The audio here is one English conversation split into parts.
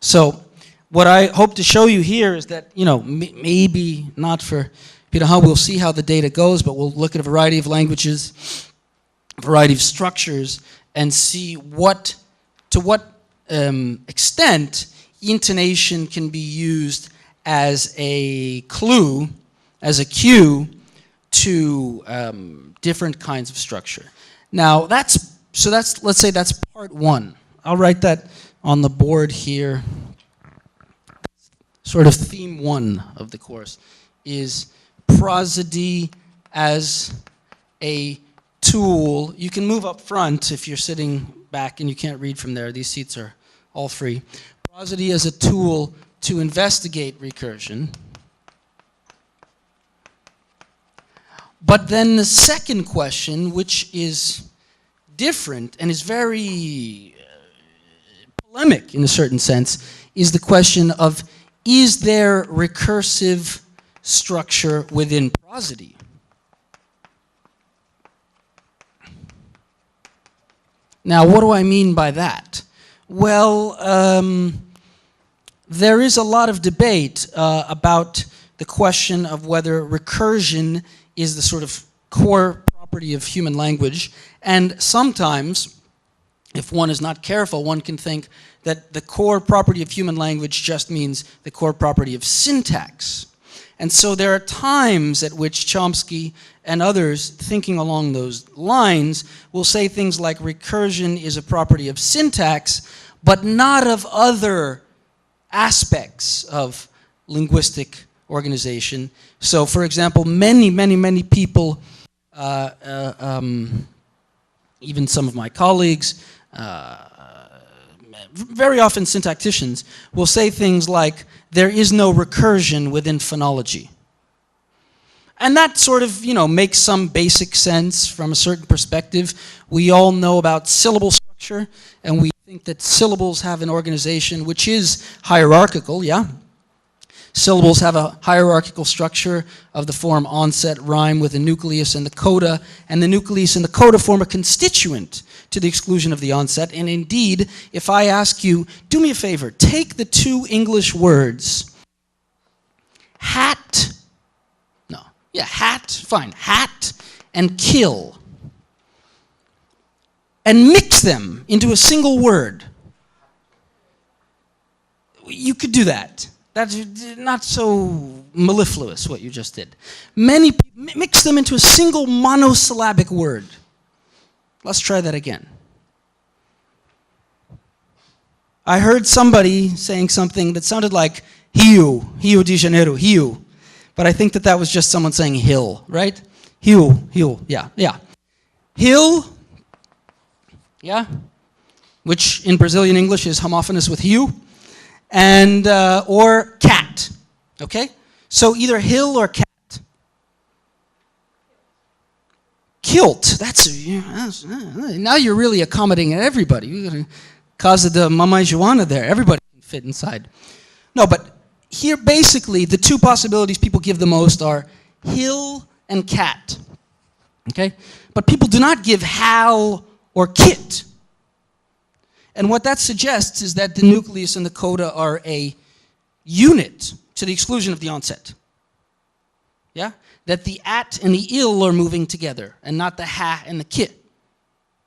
So what I hope to show you here is that, maybe not for Peter Han, we'll see how the data goes, but we'll look at a variety of languages, a variety of structures, and see to what extent intonation can be used as a clue, as a cue to different kinds of structure. Now let's say that's part one. I'll write that on the board here. Sort of theme one of the course is prosody as a tool. You can move up front if you're sitting back and you can't read from there. These seats are all free. Prosody as a tool to investigate recursion. But then the second question, which is different and is very polemic in a certain sense, is the question of, is there recursive structure within prosody? Now, what do I mean by that? Well, there is a lot of debate about the question of whether recursion is the sort of core property of human language, and sometimes, if one is not careful, one can think that the core property of human language just means the core property of syntax. And so there are times at which Chomsky and others thinking along those lines will say things like recursion is a property of syntax, but not of other aspects of linguistic organization. So for example, many people, even some of my colleagues, very often syntacticians will say things like, there is no recursion within phonology. And that sort of, makes some basic sense from a certain perspective. We all know about syllable structure, and we think that syllables have an organization which is hierarchical, yeah? Syllables have a hierarchical structure of the form onset rhyme with a nucleus and the coda, and the nucleus and the coda form a constituent to the exclusion of the onset. And indeed, if I ask you, do me a favor, take the two English words, hat, hat and kill, and mix them into a single word. You could do that. That's not so mellifluous, what you just did. Many people mix them into a single monosyllabic word. Let's try that again. I heard somebody saying something that sounded like Rio de Janeiro, Rio. But I think that was just someone saying hill, right? Hill, yeah. Hill, yeah, which in Brazilian English is homophonous with Rio. And, or cat, okay? So either hill or cat. Kilt, now you're really accommodating everybody. You're going to Casa de Mamãe Joana there. Everybody can fit inside. No, but here basically the two possibilities people give the most are hill and cat, okay? But people do not give hal or kit. And what that suggests is that the nucleus and the coda are a unit to the exclusion of the onset. Yeah? That the at and the ill are moving together and not the ha and the kit.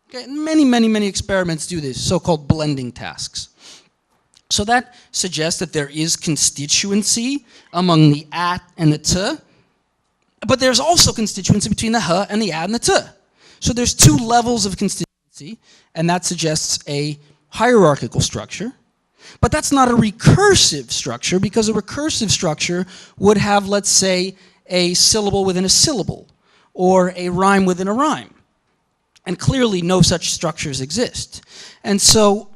Okay? Many experiments do this, so-called blending tasks. So that suggests that there is constituency among the at and the t, but there's also constituency between the h and the a and the t. So there's two levels of constituency, and that suggests a hierarchical structure, but that's not a recursive structure, because a recursive structure would have, let's say, a syllable within a syllable, or a rhyme within a rhyme. And clearly no such structures exist. And so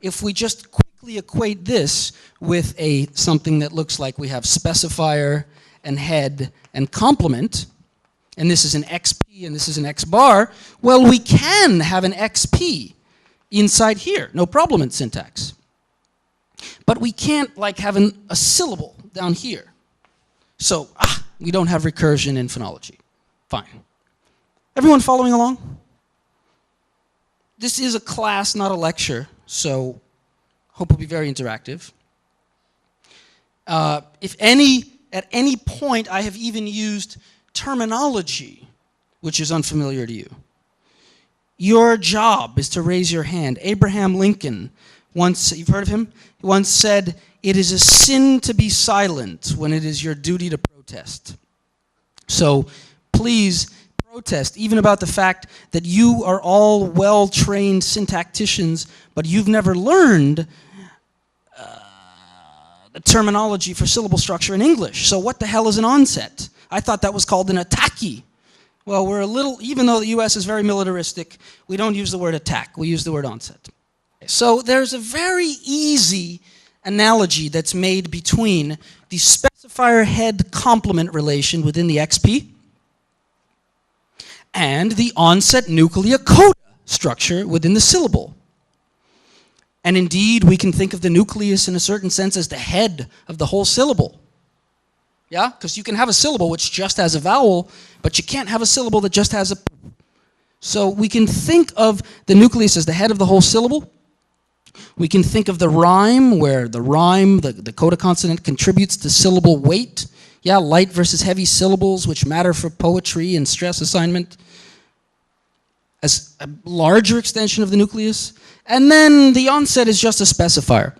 if we just quickly equate this with something that looks like we have specifier and head and complement, and this is an XP and this is an X bar, well, we can have an XP inside here, no problem in syntax. But we can't like have a syllable down here. So, we don't have recursion in phonology. Fine. Everyone following along? This is a class, not a lecture, so Hope will be very interactive. At any point I have even used terminology which is unfamiliar to you, your job is to raise your hand. Abraham Lincoln once, you've heard of him? He once said, "It is a sin to be silent when it is your duty to protest." So please protest, even about the fact that you are all well-trained syntacticians, but you've never learned the terminology for syllable structure in English. So what the hell is an onset? I thought that was called an attacky. Well, we're a little, even though the US is very militaristic, we don't use the word attack, we use the word onset. So there's a very easy analogy that's made between the specifier head complement relation within the XP and the onset nuclea coda structure within the syllable. And indeed, we can think of the nucleus in a certain sense as the head of the whole syllable. Yeah? Because you can have a syllable which just has a vowel, but you can't have a syllable that just has a... So we can think of the nucleus as the head of the whole syllable. We can think of the rhyme, where the rhyme, the coda consonant, contributes to syllable weight. Yeah, light versus heavy syllables, which matter for poetry and stress assignment, as a larger extension of the nucleus. And then the onset is just a specifier.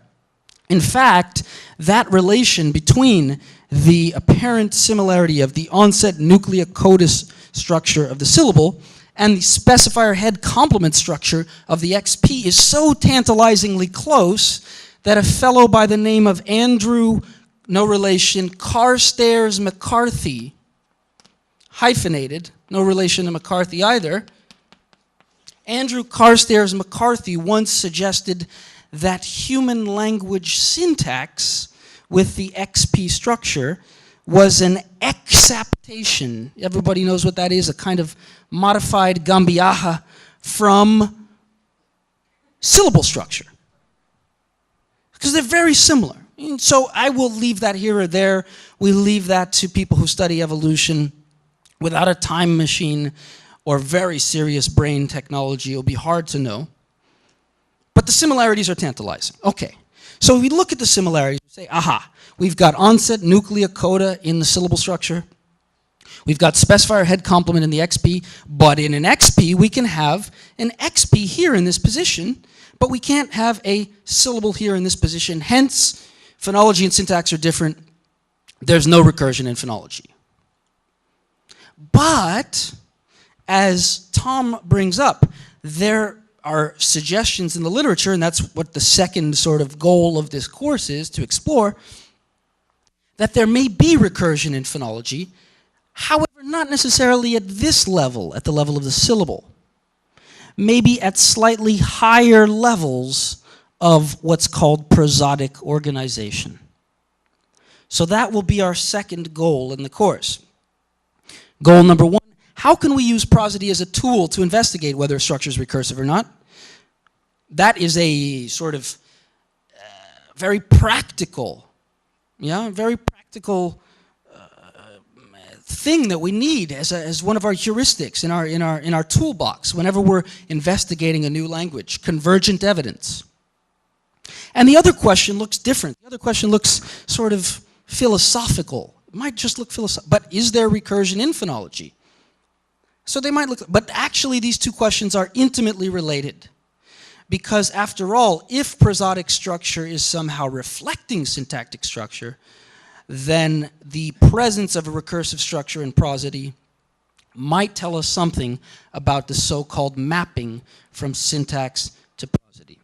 In fact, that relation between the apparent similarity of the onset nuclea coda structure of the syllable and the specifier head complement structure of the XP is so tantalizingly close that a fellow by the name of Andrew, no relation, Carstairs McCarthy, hyphenated, no relation to McCarthy either, Andrew Carstairs McCarthy once suggested that human language syntax with the XP structure was an exaptation. Everybody knows what that is, a kind of modified Gambiaha from syllable structure. Because they're very similar. And so I will leave that here or there. We leave that to people who study evolution. Without a time machine or very serious brain technology, it'll be hard to know. But the similarities are tantalizing. Okay, so we look at the similarities and say, aha, we've got onset nuclea coda in the syllable structure. We've got specifier head complement in the XP, but in an XP we can have an XP here in this position, but we can't have a syllable here in this position. Hence, phonology and syntax are different. There's no recursion in phonology. But, as Tom brings up, there are suggestions in the literature, and that's what the second sort of goal of this course is, to explore, that there may be recursion in phonology, however, not necessarily at this level, at the level of the syllable. Maybe at slightly higher levels of what's called prosodic organization. So that will be our second goal in the course. Goal number one, how can we use prosody as a tool to investigate whether a structure is recursive or not? That is a sort of very practical, very practical thing that we need as one of our heuristics in our toolbox whenever we're investigating a new language, convergent evidence. And the other question looks different. The other question looks sort of philosophical. It might just look philosophical, but is there recursion in phonology? So they might look, but actually these two questions are intimately related. Because after all, if prosodic structure is somehow reflecting syntactic structure, then the presence of a recursive structure in prosody might tell us something about the so-called mapping from syntax to prosody.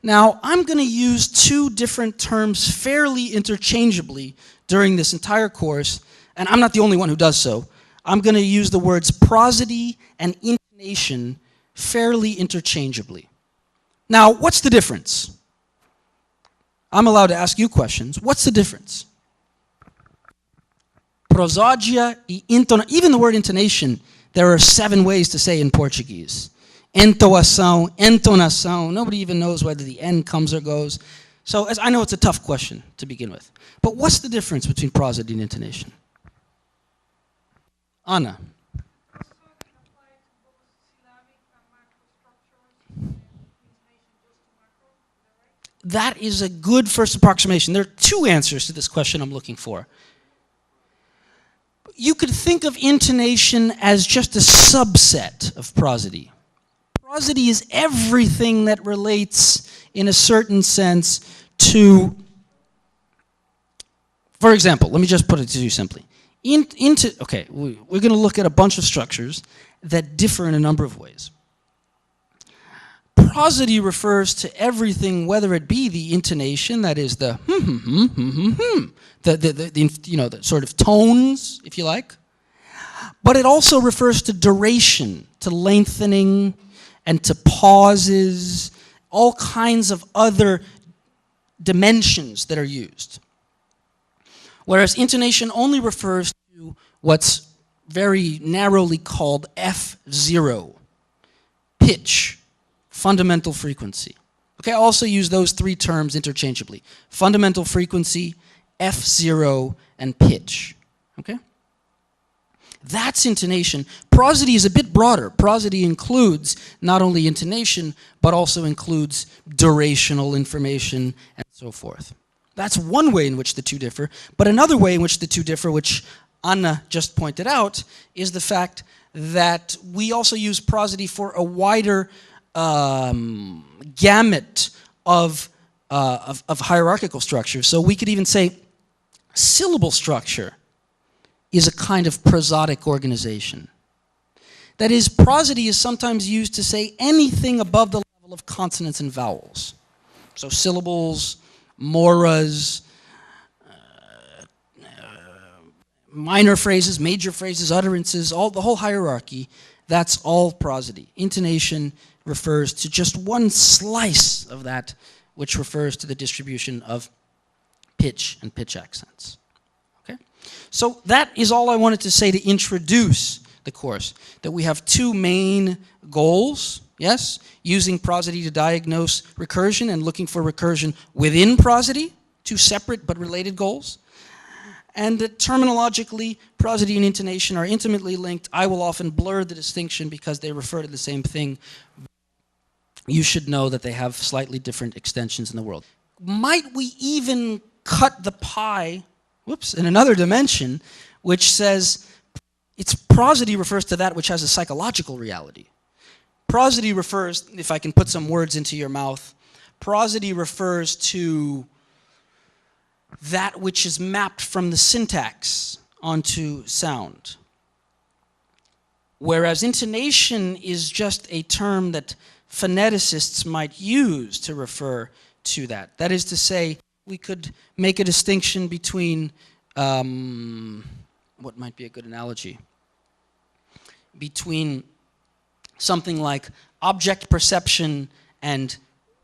Now, I'm going to use two different terms fairly interchangeably during this entire course, and I'm not the only one who does so. I'm going to use the words prosody and intonation fairly interchangeably. Now, what's the difference? I'm allowed to ask you questions. What's the difference? Prosódia e intonação. Even the word intonation, there are 7 ways to say in Portuguese. Entoação, entonação. Nobody even knows whether the N comes or goes. So I know it's a tough question to begin with. But what's the difference between prosody and intonation? Anna. that is a good first approximation. There are two answers to this question I'm looking for. You could think of intonation as just a subset of prosody. Prosody is everything that relates, in a certain sense, to, for example, let me just put it to you simply. Okay, we're going to look at a bunch of structures that differ in a number of ways. Prosody refers to everything, whether it be the intonation, that is the the sort of tones, if you like, but it also refers to duration, to lengthening, and to pauses, all kinds of other dimensions that are used. Whereas intonation only refers to what's very narrowly called F0, pitch, fundamental frequency. Okay, I also use those three terms interchangeably. Fundamental frequency, F0, and pitch. Okay? That's intonation. Prosody is a bit broader. Prosody includes not only intonation, but also includes durational information and so forth. That's one way in which the two differ. But another way in which the two differ, which Anna just pointed out, is the fact that we also use prosody for a wider gamut of hierarchical structures. So we could even say syllable structure is a kind of prosodic organization. That is, prosody is sometimes used to say anything above the level of consonants and vowels. So syllables, moras, minor phrases, major phrases, utterances, the whole hierarchy, that's all prosody. Intonation refers to just one slice of that, which refers to the distribution of pitch and pitch accents. Okay? So that is all I wanted to say to introduce the course, that we have two main goals, yes? Using prosody to diagnose recursion and looking for recursion within prosody, two separate but related goals. And that terminologically, prosody and intonation are intimately linked. I will often blur the distinction because they refer to the same thing. You should know that they have slightly different extensions in the world. Might we even cut the pie, in another dimension, which says prosody refers to that which has a psychological reality. Prosody refers, if I can put some words into your mouth, prosody refers to that which is mapped from the syntax onto sound. Whereas intonation is just a term that phoneticists might use to refer to that. That is to say, we could make a distinction between, what might be a good analogy? Between something like object perception and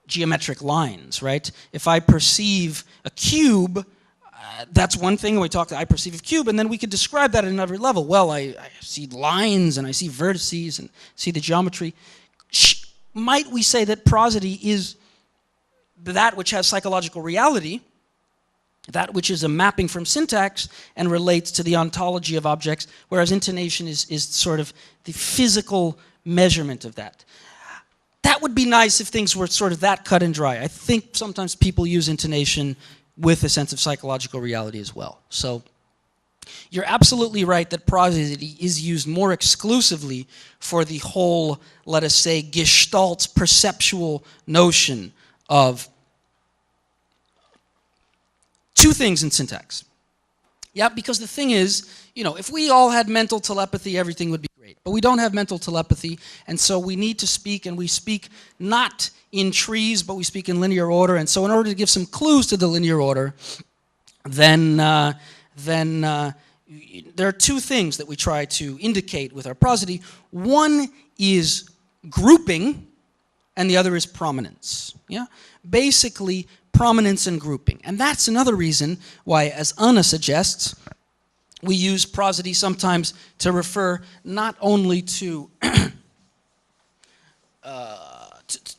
geometric lines, right? If I perceive a cube, that's one thing. I perceive a cube, and then we could describe that at another level. Well, I see lines, and I see vertices, and see the geometry. Might we say that prosody is that which has psychological reality, that which is a mapping from syntax and relates to the ontology of objects, whereas intonation is sort of the physical measurement of that. That would be nice if things were sort of that cut and dry. I think sometimes people use intonation with a sense of psychological reality as well. So you're absolutely right that prosody is used more exclusively for the whole, let us say, gestalt perceptual notion of two things in syntax. Yeah, because the thing is, if we all had mental telepathy, everything would be great. But we don't have mental telepathy, and so we need to speak, and we speak not in trees, but we speak in linear order. And so in order to give some clues to the linear order, then there are two things that we try to indicate with our prosody. One is grouping, and the other is prominence. Yeah? Basically, prominence and grouping. And that's another reason why, as Anna suggests, we use prosody sometimes to refer not only to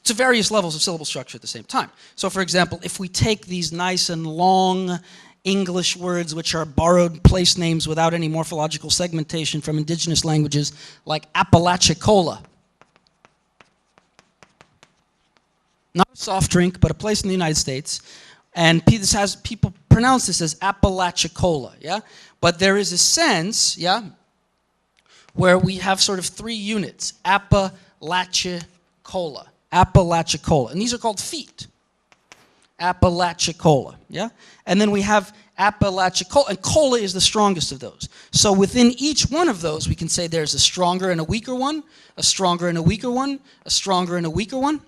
to various levels of syllable structure at the same time. So, for example, if we take these nice and long English words which are borrowed place names without any morphological segmentation from indigenous languages, like Apalachicola. not a soft drink, but a place in the United States. And people pronounce this as Apalachicola, yeah? But there is a sense, yeah, where we have sort of three units, Apalachicola, Apalachicola. And these are called feet. Apalachicola, yeah? And then we have Apalachicola, and cola is the strongest of those. So within each one of those, we can say there's a stronger and a weaker one, a stronger and a weaker one, a stronger and a weaker one.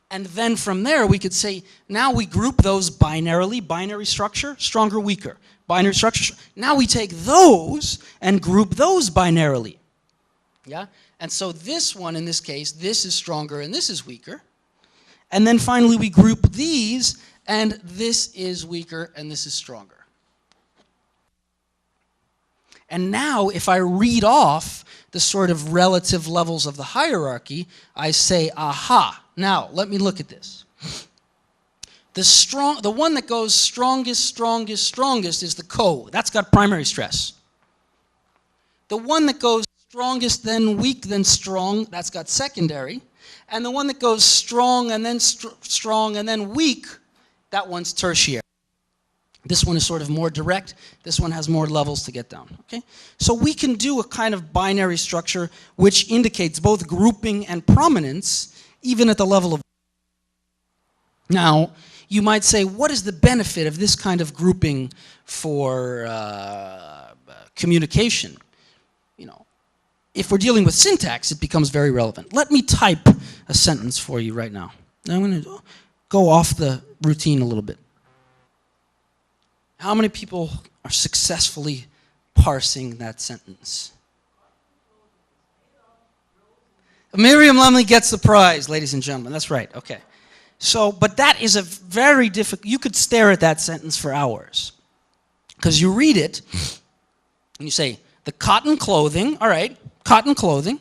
And then from there, we could say, now we group those binarily, binary structure, stronger, weaker. Binary structure. Now we take those and group those binarily. Yeah? And so this one, in this case, this is stronger and this is weaker. And then finally, we group these, and this is weaker and this is stronger. And now, if I read off the sort of relative levels of the hierarchy, I say, aha. Now, let me look at this. The one that goes strongest, strongest, strongest is the co. That's got primary stress. The one that goes strongest, then weak, then strong, that's got secondary. And the one that goes strong and then strong and then weak, that one's tertiary. This one is sort of more direct. This one has more levels to get down. Okay? So we can do a kind of binary structure which indicates both grouping and prominence, even at the level of... Now, you might say, what is the benefit of this kind of grouping for communication? You know, if we're dealing with syntax, it becomes very relevant. Let me type a sentence for you right now. I'm going to go off the routine a little bit. How many people are successfully parsing that sentence? Miriam Lumley gets the prize, ladies and gentlemen. That's right. Okay. So, but that is a very difficult... You could stare at that sentence for hours. Because you read it, and you say, the cotton clothing, all right, cotton clothing.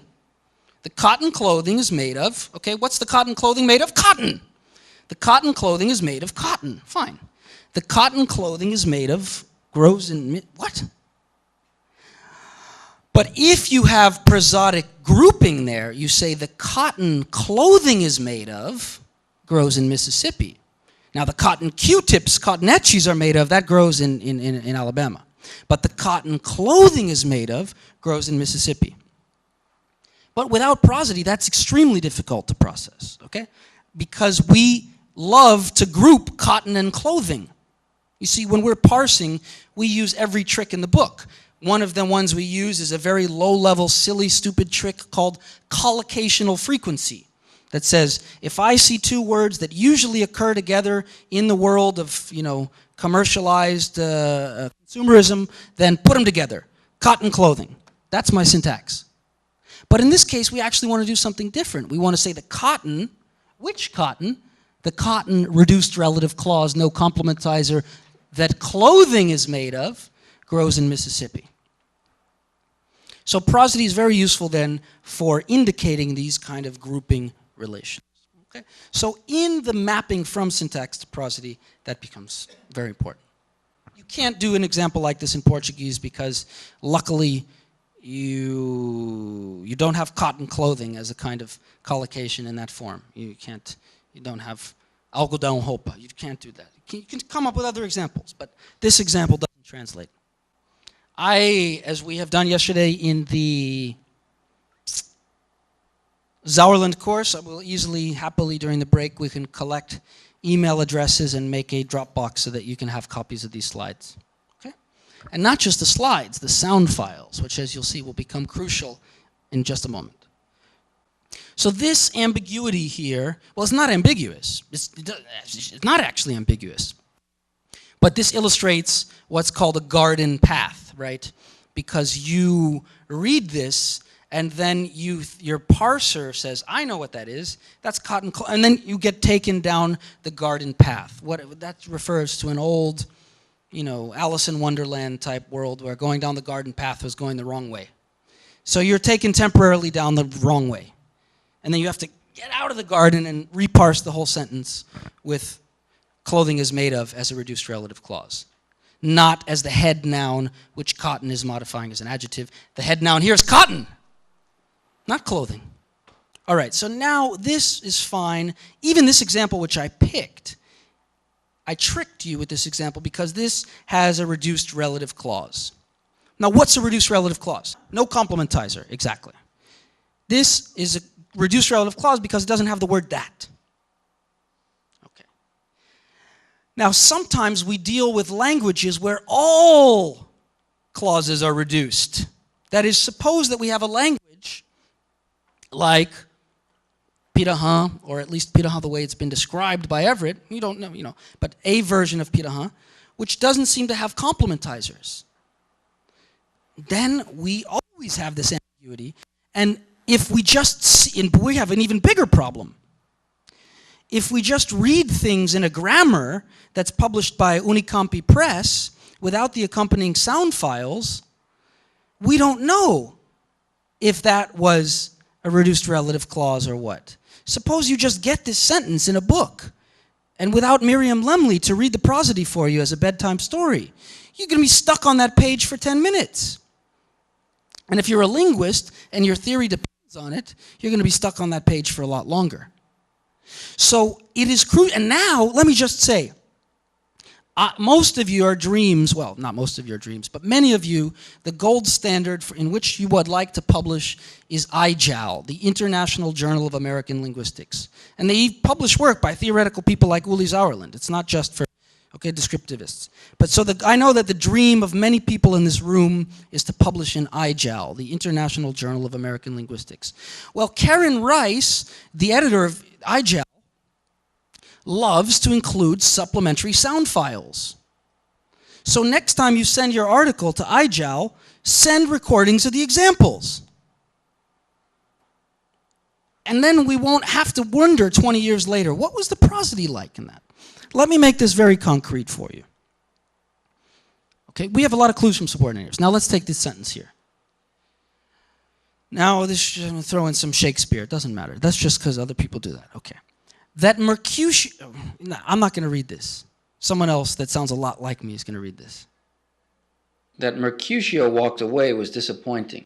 The cotton clothing is made of... Okay, what's the cotton clothing made of? Cotton. The cotton clothing is made of cotton. Fine. The cotton clothing is made of... Grows in... What? But if you have prosodic grouping there, you say the cotton clothing is made of, grows in Mississippi. Now the cotton Q-tips, cotton etchies are made of, that grows in Alabama. But the cotton clothing is made of, grows in Mississippi. But without prosody, that's extremely difficult to process, okay? Because we love to group cotton and clothing. You see, when we're parsing, we use every trick in the book. One of the ones we use is a very low-level, silly, stupid trick called collocational frequency that says, if I see two words that usually occur together in the world of, you know, commercialized consumerism, then put them together. Cotton clothing. That's my syntax. But in this case, we actually want to do something different. We want to say the cotton, which cotton? The cotton reduced relative clause, no complementizer, that clothing is made of, grows in Mississippi. So prosody is very useful then for indicating these kind of grouping relations. Okay? So in the mapping from syntax to prosody, that becomes very important. You can't do an example like this in Portuguese because luckily you don't have cotton clothing as a kind of collocation in that form. You don't have algodão roupa. You can't do that. You can come up with other examples, but this example doesn't translate. As we have done yesterday in the Sauerland course, I will easily, happily during the break, we can collect email addresses and make a Dropbox so that you can have copies of these slides. Okay? And not just the slides, the sound files, which as you'll see will become crucial in just a moment. So this ambiguity here, well, it's not ambiguous. It's not actually ambiguous. But this illustrates what's called a garden path, right? Because you read this, and then your parser says, I know what that is. That's cotton, and then you get taken down the garden path. That refers to an old, you know, Alice in Wonderland type world where going down the garden path was going the wrong way. So you're taken temporarily down the wrong way. And then you have to get out of the garden and reparse the whole sentence with clothing is made of as a reduced relative clause. Not as the head noun, which cotton is modifying as an adjective. The head noun here is cotton, not clothing. All right, so now this is fine. Even this example which I picked, I tricked you with this example because this has a reduced relative clause. Now, what's a reduced relative clause? No complementizer, exactly. This is a reduced relative clause because it doesn't have the word that. Okay. Now, sometimes we deal with languages where all clauses are reduced. That is, suppose that we have a language like Pirahã, or at least Pirahã the way it's been described by Everett, you don't know, but a version of Pirahã, which doesn't seem to have complementizers. Then we always have this ambiguity, and if we just see, and we have an even bigger problem. If we just read things in a grammar that's published by Unicampi Press without the accompanying sound files, we don't know if that was a reduced relative clause or what. Suppose you just get this sentence in a book, and without Miriam Lemley to read the prosody for you as a bedtime story, you're going to be stuck on that page for 10 minutes. And if you're a linguist and your theory depends on it, you're going to be stuck on that page for a lot longer. So it is crucial. And now, let me just say, most of your dreams, well, not most of your dreams, but many of you, the gold standard in which you would like to publish is IJAL, the International Journal of American Linguistics. And they publish work by theoretical people like Uli Sauerland. It's not just for, descriptivists. But so I know that the dream of many people in this room is to publish in IJAL, the International Journal of American Linguistics. Well, Karen Rice, the editor of IJAL, loves to include supplementary sound files. So next time you send your article to IJAL, send recordings of the examples. And then we won't have to wonder 20 years later, what was the prosody like in that? Let me make this very concrete for you. Okay, we have a lot of clues from subordinators. Now let's take this sentence here. Now I'm going to throw in some Shakespeare. It doesn't matter. That's just because other people do that. Okay. That Mercutio, no, I'm not going to read this. Someone else that sounds a lot like me is going to read this. That Mercutio walked away was disappointing.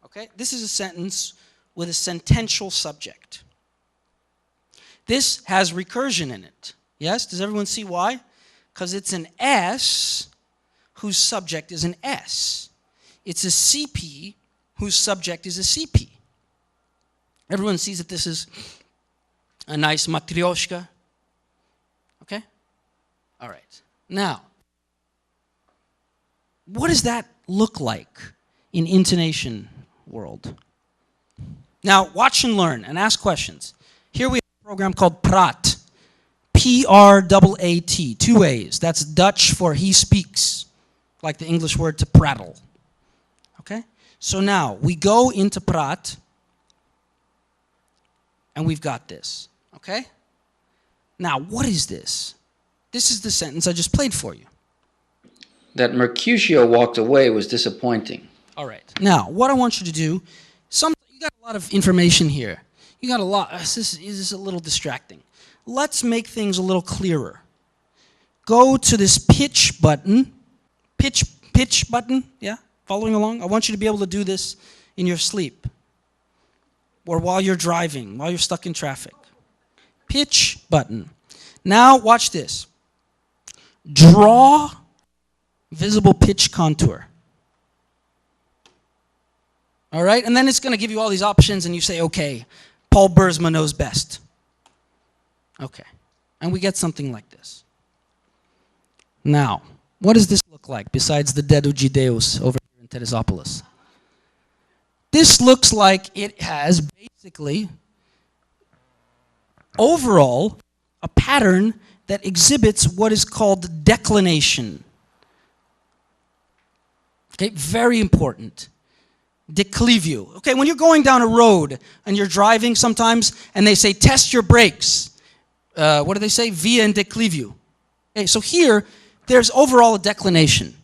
Okay, this is a sentence with a sentential subject. This has recursion in it. Yes, does everyone see why? Because it's an S whose subject is an S. It's a CP whose subject is a CP. Everyone sees that this is a nice matryoshka. Okay? All right. Now, what does that look like in intonation world? Now, watch and learn and ask questions. Here we have a program called Praat. P-R-A-A-T, 2 A's. That's Dutch for he speaks, like the English word to prattle. Okay? So now, we go into Praat, and we've got this. Okay? Now, what is this? This is the sentence I just played for you. That Mercutio walked away was disappointing. All right. Now, what I want you to do, you got a lot of information here. You got a lot. This is a little distracting. Let's make things a little clearer. Go to this pitch button. Pitch button, yeah? Following along? I want you to be able to do this in your sleep or while you're driving, while you're stuck in traffic. Pitch button. Now watch this. Draw visible pitch contour. All right? And then it's going to give you all these options and you say, okay, Paul Bursma knows best. Okay. And we get something like this. Now, what does this look like besides the Dedo Gideus over here in Teresópolis? This looks like it has basically overall a pattern that exhibits what is called declination. Okay, very important. Declivio. Okay, when you're going down a road and you're driving sometimes and they say test your brakes. What do they say? Via and declivio. Okay, so here there's overall a declination.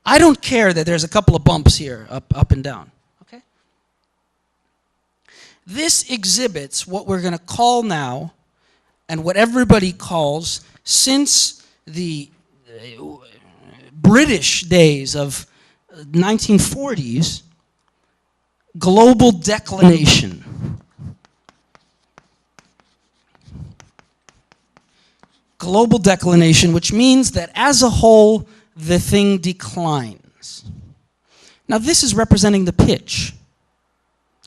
I don't care that there's a couple of bumps here, up and down. Okay? This exhibits what we're going to call now, and what everybody calls, since the British days of 1940s, global declination. global declination, which means that as a whole, the thing declines. Now this is representing the pitch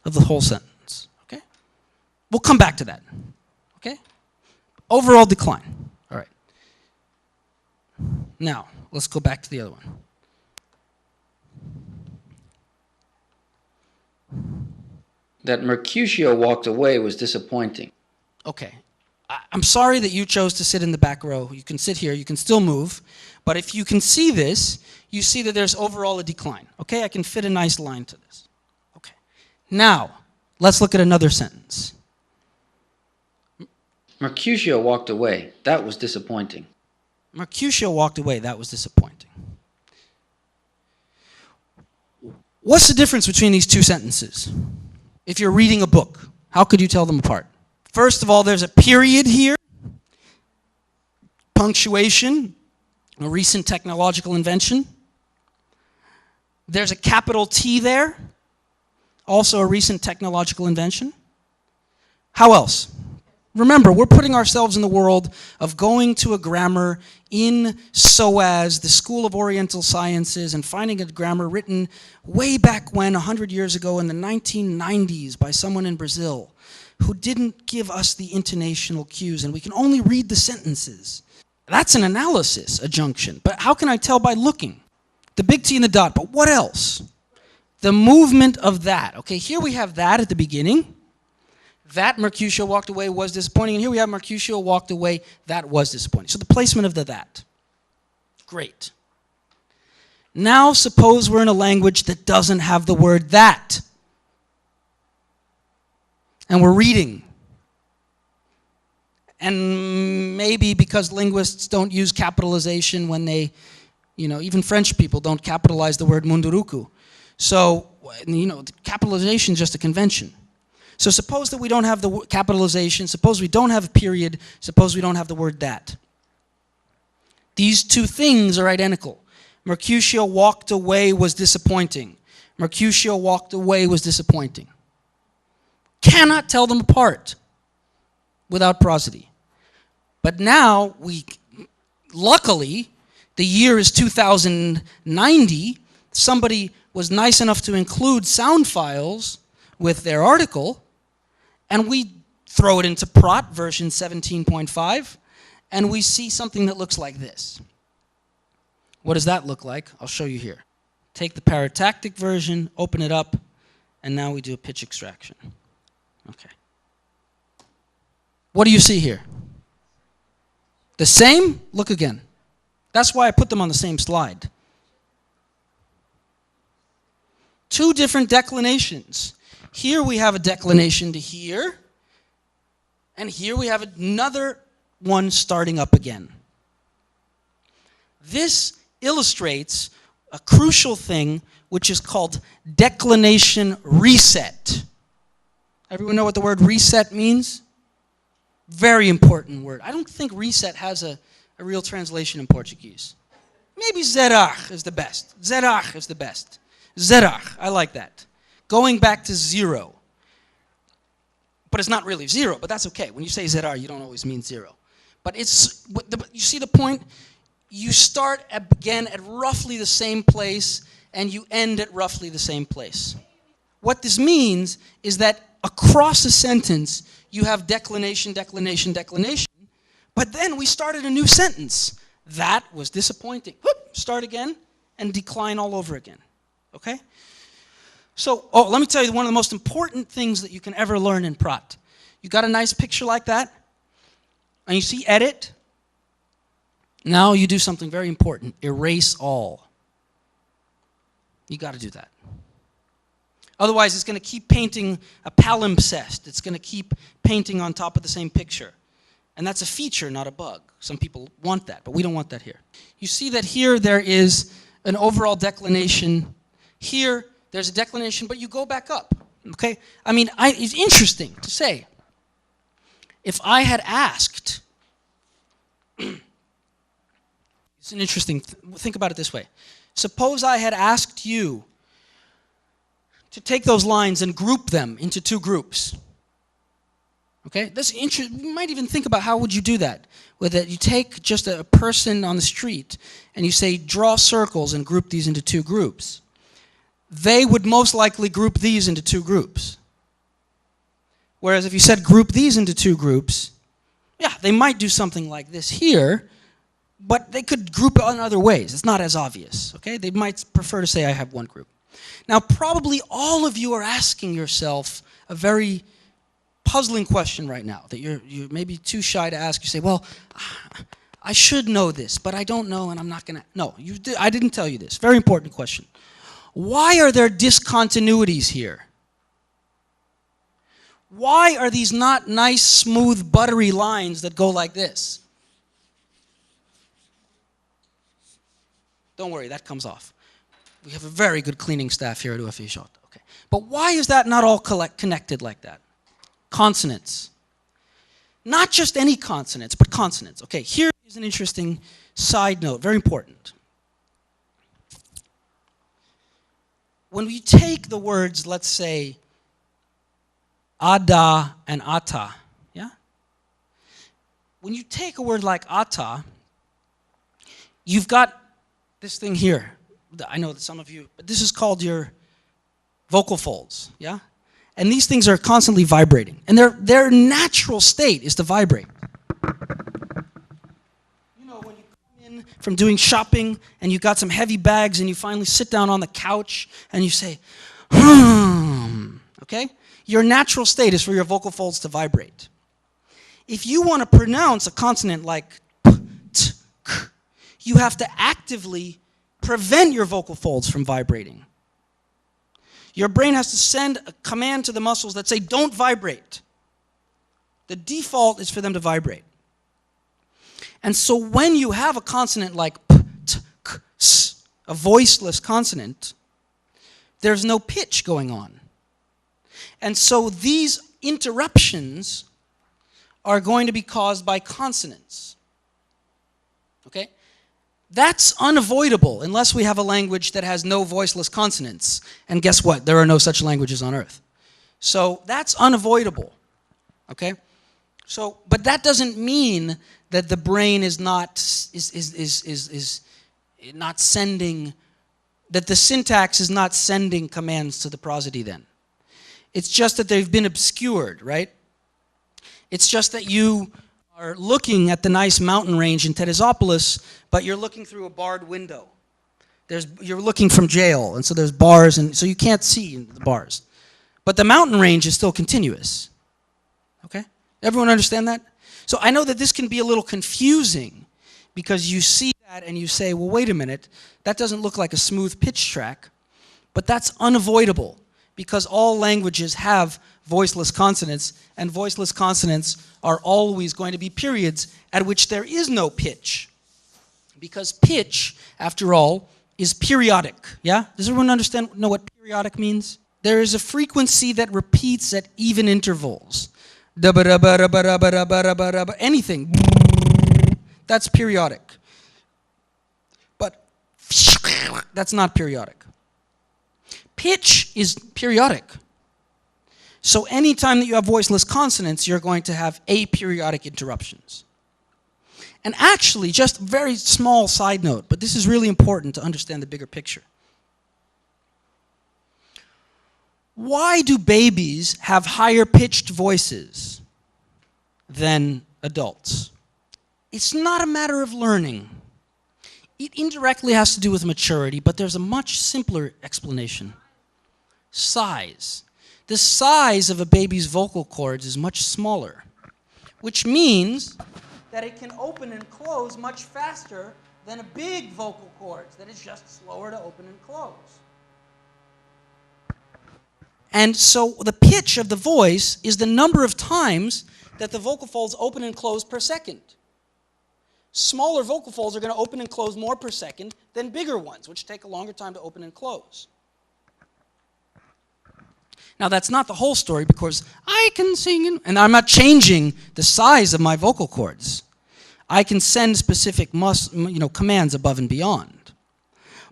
of the whole sentence, okay? We'll come back to that, okay? Overall decline, all right. Now, let's go back to the other one. That Mercutio walked away was disappointing. Okay. I'm sorry that you chose to sit in the back row. You can sit here, you can still move, but if you can see this, you see that there's overall a decline. Okay, I can fit a nice line to this. Okay. Now, let's look at another sentence. Mercutio walked away. That was disappointing. Mercutio walked away. That was disappointing. What's the difference between these two sentences? If you're reading a book, how could you tell them apart? First of all, there's a period here, punctuation, a recent technological invention. There's a capital T there, also a recent technological invention. How else? Remember, we're putting ourselves in the world of going to a grammar in SOAS, the School of Oriental Sciences, and finding a grammar written way back when, 100 years ago in the 1990s by someone in Brazil who didn't give us the intonational cues, and we can only read the sentences. That's an analysis, a junction. But how can I tell by looking? The big T and the dot, but what else? The movement of that. Okay, here we have that at the beginning. That Mercutio walked away was disappointing. And here we have Mercutio walked away. That was disappointing. So the placement of the that. Great. Now suppose we're in a language that doesn't have the word that. And we're reading. And maybe because linguists don't use capitalization when they, even French people don't capitalize the word munduruku. So, capitalization is just a convention. So suppose that we don't have the capitalization, suppose we don't have a period, suppose we don't have the word that. These two things are identical. Mercutio walked away was disappointing. Mercutio walked away was disappointing. Cannot tell them apart without prosody. But now, luckily, the year is 2090, somebody was nice enough to include sound files with their article, and we throw it into Prot version 17.5, and we see something that looks like this. What does that look like? I'll show you here. Take the paratactic version, open it up, and now we do a pitch extraction. Okay. What do you see here? The same? Look again. That's why I put them on the same slide. Two different declinations. Here we have a declination to here, and here we have another one starting up again. This illustrates a crucial thing which is called declination reset. Everyone know what the word reset means? Very important word. I don't think reset has a real translation in Portuguese. Maybe zerar is the best. Zerar is the best. Zerar, I like that. Going back to zero. But it's not really zero, but that's okay. When you say zerar, you don't always mean zero. But you see the point? You start again at roughly the same place, and you end at roughly the same place. What this means is that across a sentence, you have declination, declination, declination, but then we started a new sentence. That was disappointing. Whoop, start again, and decline all over again. Okay? So, let me tell you one of the most important things that you can ever learn in Prot. You got a nice picture like that, and you see edit. Now you do something very important. Erase all. You got to do that. Otherwise, it's going to keep painting a palimpsest. It's going to keep painting on top of the same picture. And that's a feature, not a bug. Some people want that, but we don't want that here. You see that here there is an overall declination. Here, there's a declination, but you go back up, okay? I mean, it's interesting to say. If I had asked, it's an interesting, think about it this way. Suppose I had asked you to take those lines and group them into two groups. Okay, you might even think about how would you do that. With it, you take just a person on the street and you say, draw circles and group these into two groups. They would most likely group these into two groups. Whereas if you said group these into two groups, yeah, they might do something like this here, but they could group it in other ways. It's not as obvious, okay? They might prefer to say I have one group. Now, probably all of you are asking yourself a very puzzling question right now that you're maybe too shy to ask. You say, well, I should know this, but I don't know and I'm not going to. No, I didn't tell you this. Very important question. Why are there discontinuities here? Why are these not nice, smooth, buttery lines that go like this? Don't worry, that comes off. We have a very good cleaning staff here at UFJ. Okay. But why is that not all connected like that? Consonants. Not just any consonants, but consonants. Okay, here is an interesting side note, very important. When we take the words, let's say, ada and ata, yeah? When you take a word like ata, you've got this thing here. I know that some of you, but this is called your vocal folds, yeah? And these things are constantly vibrating. And their natural state is to vibrate. You know, when you come in from doing shopping and you got some heavy bags and you finally sit down on the couch and you say, okay? Your natural state is for your vocal folds to vibrate. If you want to pronounce a consonant like p, t, k, you have to actively prevent your vocal folds from vibrating. Your brain has to send a command to the muscles that say, don't vibrate. The default is for them to vibrate. And so when you have a consonant like p, t, k, s, a voiceless consonant, there's no pitch going on. And so these interruptions are going to be caused by consonants. Okay? That's unavoidable unless we have a language that has no voiceless consonants. And guess what? There are no such languages on Earth. So that's unavoidable. Okay? So, but that doesn't mean that the brain is not not sending, that the syntax is not sending commands to the prosody then. It's just that they've been obscured, right? It's just that you are looking at the nice mountain range in Teresopolis, but you're looking through a barred window. You're looking from jail, and so there's bars, and so you can't see the bars. But the mountain range is still continuous. Okay? Everyone understand that? So I know that this can be a little confusing because you see that and you say, well, wait a minute, that doesn't look like a smooth pitch track, but that's unavoidable because all languages have voiceless consonants, and voiceless consonants are always going to be periods at which there is no pitch. Because pitch, after all, is periodic. Yeah? Does everyone know what periodic means? There is a frequency that repeats at even intervals. Anything. That's periodic. But that's not periodic. Pitch is periodic. So anytime that you have voiceless consonants, you're going to have aperiodic interruptions. And actually, just a very small side note, but this is really important to understand the bigger picture. Why do babies have higher pitched voices than adults? It's not a matter of learning. It indirectly has to do with maturity, but there's a much simpler explanation. Size. The size of a baby's vocal cords is much smaller, which means that it can open and close much faster than a big vocal cord that is just slower to open and close. And so the pitch of the voice is the number of times that the vocal folds open and close per second. Smaller vocal folds are going to open and close more per second than bigger ones, which take a longer time to open and close. Now, that's not the whole story because I can sing, and I'm not changing the size of my vocal cords. I can send specific commands above and beyond.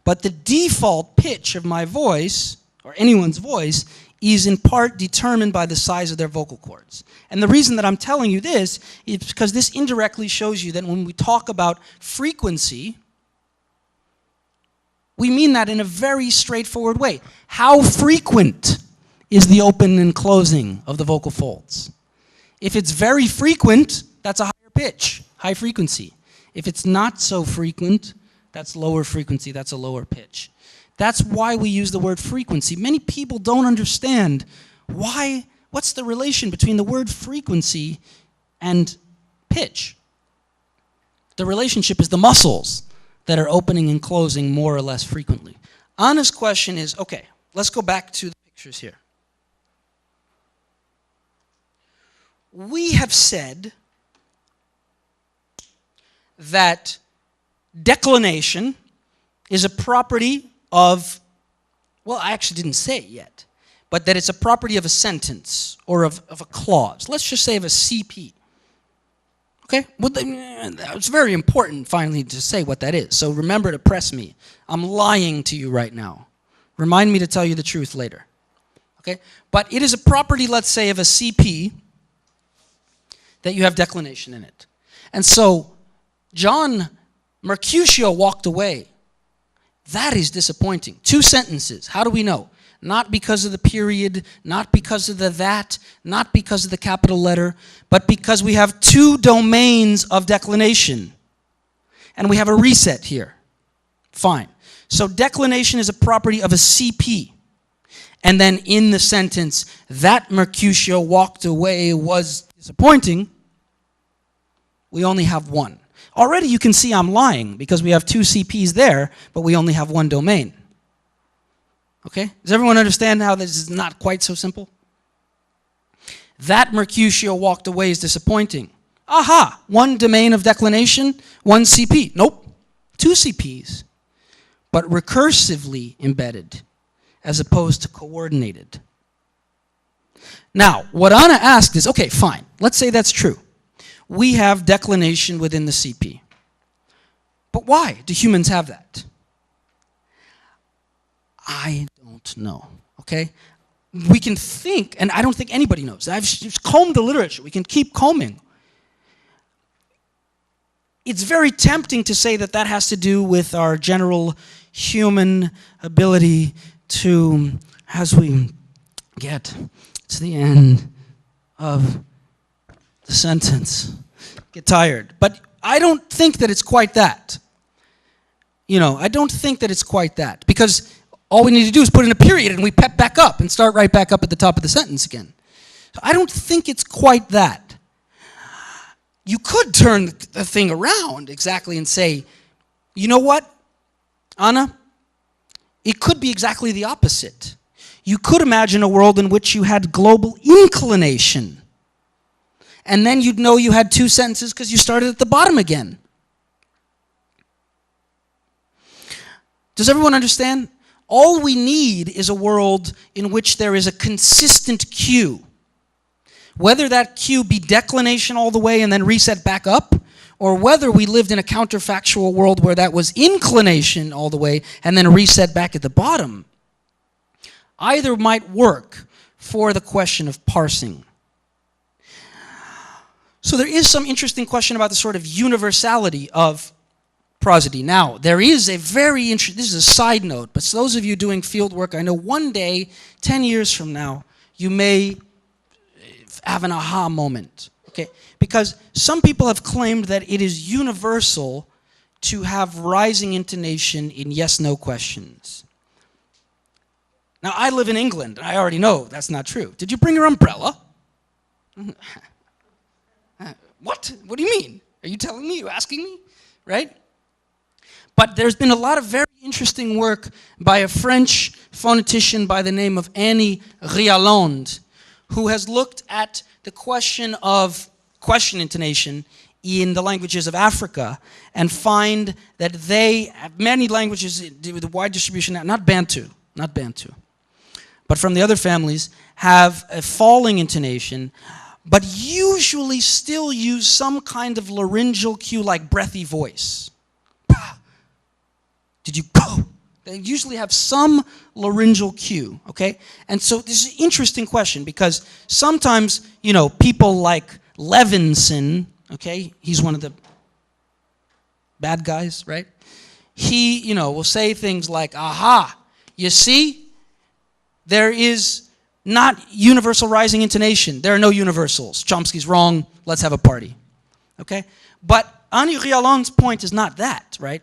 But the default pitch of my voice, or anyone's voice, is in part determined by the size of their vocal cords. And the reason that I'm telling you this is because this indirectly shows you that when we talk about frequency, we mean that in a very straightforward way. How frequent is the open and closing of the vocal folds? If it's very frequent, that's a higher pitch, high frequency. If it's not so frequent, that's lower frequency, that's a lower pitch. That's why we use the word frequency. Many people don't understand what's the relation between the word frequency and pitch. The relationship is the muscles that are opening and closing more or less frequently. Anna's question is, okay, let's go back to the pictures here. We have said that declination is a property of, well, I actually didn't say it yet, but that it's a property of a sentence or of a clause. Let's just say of a CP. Okay? Well, it's very important finally to say what that is. So remember to press me. I'm lying to you right now. Remind me to tell you the truth later. Okay? But it is a property, let's say, of a CP that you have declination in it. And so John Mercutio walked away. That is disappointing. 2 sentences. How do we know? Not because of the period, not because of the that, not because of the capital letter, but because we have 2 domains of declination. And we have a reset here. Fine. So declination is a property of a CP. And then in the sentence, that Mercutio walked away was disappointing. We only have 1. Already you can see I'm lying because we have 2 CPs there, but we only have 1 domain. Okay? Does everyone understand how this is not quite so simple? That Mercutio walked away is disappointing. Aha! 1 domain of declination, 1 CP. Nope. 2 CPs, but recursively embedded as opposed to coordinated. Now, what Anna asked is, okay, fine. Let's say that's true. We have declination within the CP. But why do humans have that? I don't know, okay? We can think, and I don't think anybody knows. I've combed the literature. We can keep combing. It's very tempting to say that that has to do with our general human ability to, as we get to the end of the sentence, get tired. But I don't think that it's quite that. I don't think that it's quite that. Because all we need to do is put in a period and we pep back up and start right back up at the top of the sentence again. So I don't think it's quite that. You could turn the thing around exactly and say, you know what, Anna? It could be exactly the opposite. You could imagine a world in which you had global inclination. And then you'd know you had 2 sentences because you started at the bottom again. Does everyone understand? All we need is a world in which there is a consistent cue. Whether that cue be declination all the way and then reset back up, or whether we lived in a counterfactual world where that was inclination all the way and then reset back at the bottom. Either might work for the question of parsing. So there is some interesting question about the sort of universality of prosody. Now, there is a very interesting, this is a side note, but those of you doing field work, I know one day, 10 years from now, you may have an aha moment, okay? Because some people have claimed that it is universal to have rising intonation in yes-no questions. Now, I live in England, and I already know that's not true. Did you bring your umbrella? What? What do you mean? Are you telling me? Are you asking me? Right? But there's been a lot of very interesting work by a French phonetician by the name of Annie Rialonde, who has looked at the question of question intonation in the languages of Africa and find that they have many languages with a wide distribution, not Bantu, but from the other families, have a falling intonation, but usually still use some kind of laryngeal cue like breathy voice. Did you go? They usually have some laryngeal cue, okay? And so this is an interesting question because sometimes, you know, people like Levinson, okay, he's one of the bad guys, right? He, you know, will say things like, aha, you see, there is not universal rising intonation. There are no universals. Chomsky's wrong. Let's have a party, okay? But Henri Rialon's point is not that, right?